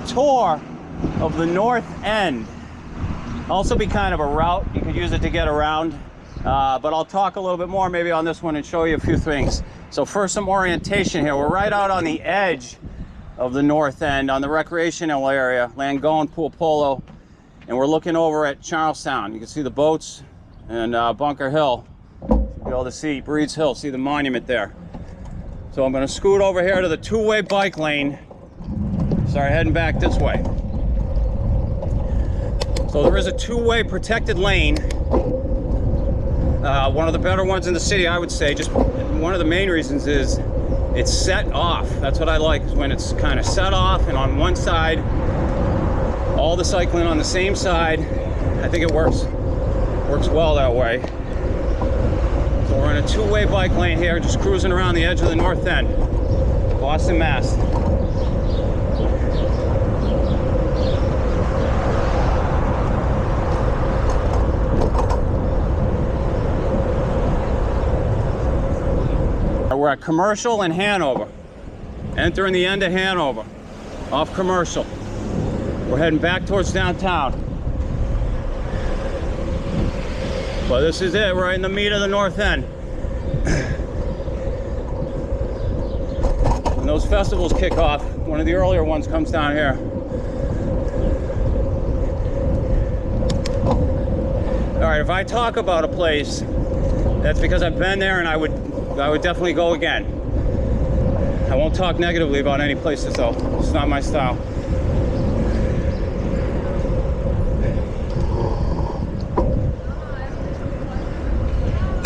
tour of the north end. Also be kind of a route. You could use it to get around, but I'll talk a little bit more maybe on this one and show you a few things. So first, some orientation here. We're right out on the edge of the north end, on the recreational area, Langone, Pool Polo, and we're looking over at Charlestown. You can see the boats and Bunker Hill. You'll be able to see Breeds Hill, see the monument there. So I'm going to scoot over here to the two-way bike lane. Sorry, heading back this way. So there is a two-way protected lane. One of the better ones in the city, I would say. Just one of the main reasons is it's set off. That's what I like, is when it's kind of set off and on one side, all the cycling on the same side. I think it works well that way. So we're in a two-way bike lane here, just cruising around the edge of the north end, Boston, Mass. We're at Commercial in Hanover. Entering the end of Hanover, off Commercial. We're heading back towards downtown. Well, this is it, right in the meat of the north end. When those festivals kick off, one of the earlier ones comes down here. All right, if I talk about a place, that's because I've been there and I would definitely go again. I won't talk negatively about any places though. It's not my style.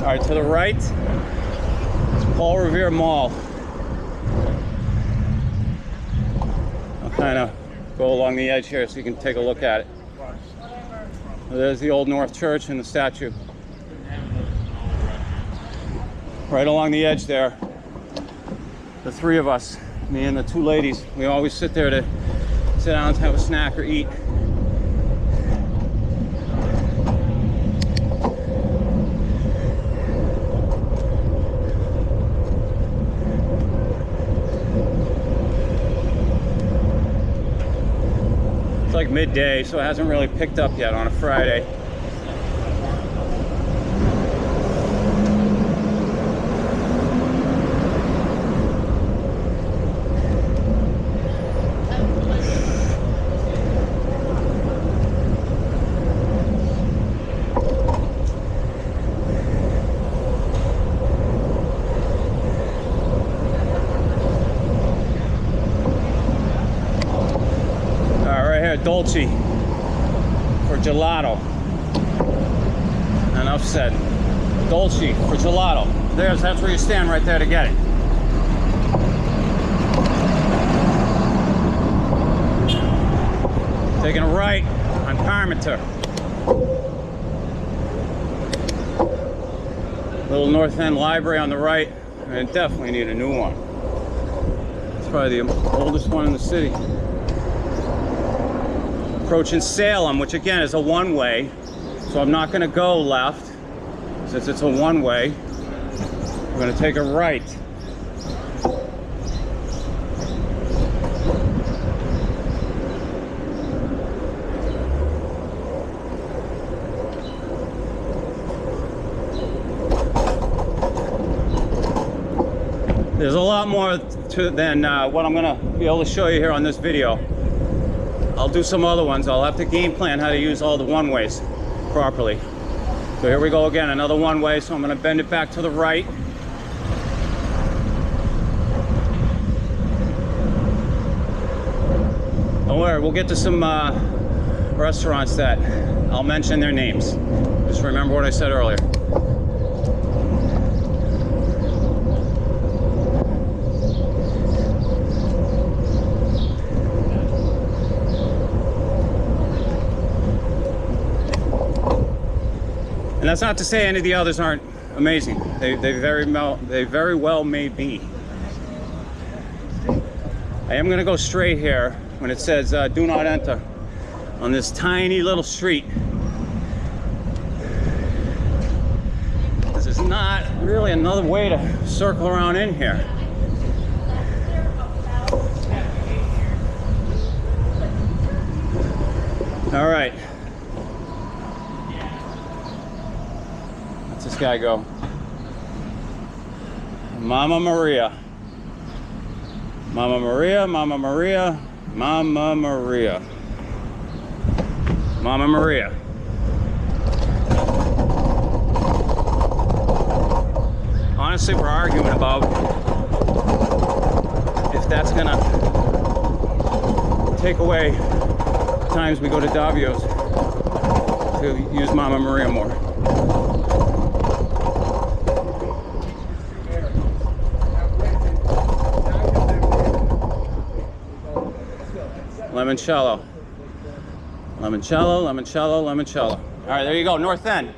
All right, to the right, it's Paul Revere Mall. I'll kind of go along the edge here so you can take a look at it. There's the Old North Church and the statue. Right along the edge there, the three of us, me and the two ladies, we always sit there to sit down and have a snack or eat. It's like midday, so it hasn't really picked up yet on a Friday. Dolce for gelato. Enough said. Dolce for gelato. That's where you stand right there to get it. Taking a right on Parmenter. Little North End Library on the right. I definitely need a new one. It's probably the oldest one in the city. Approaching Salem, which again is a one-way, so I'm not going to go left since it's a one-way. I'm going to take a right. There's a lot more than what I'm going to be able to show you here on this video. I'll do some other ones. I'll have to game plan how to use all the one-ways properly. So here we go again, another one-way. So I'm going to bend it back to the right. Don't worry, we'll get to some restaurants that I'll mention their names. Just remember what I said earlier. And that's not to say any of the others aren't amazing. They very well may be. I am going to go straight here when it says do not enter on this tiny little street. There's not really another way to circle around in here. All right. Let's this guy go. Mama Maria. Mama Maria, Mama Maria, Mama Maria. Mama Maria. Honestly, we're arguing about if that's gonna take away times we go to Davio's to use Mama Maria more. Limoncello. Limoncello, limoncello, limoncello. All right, there you go, North End.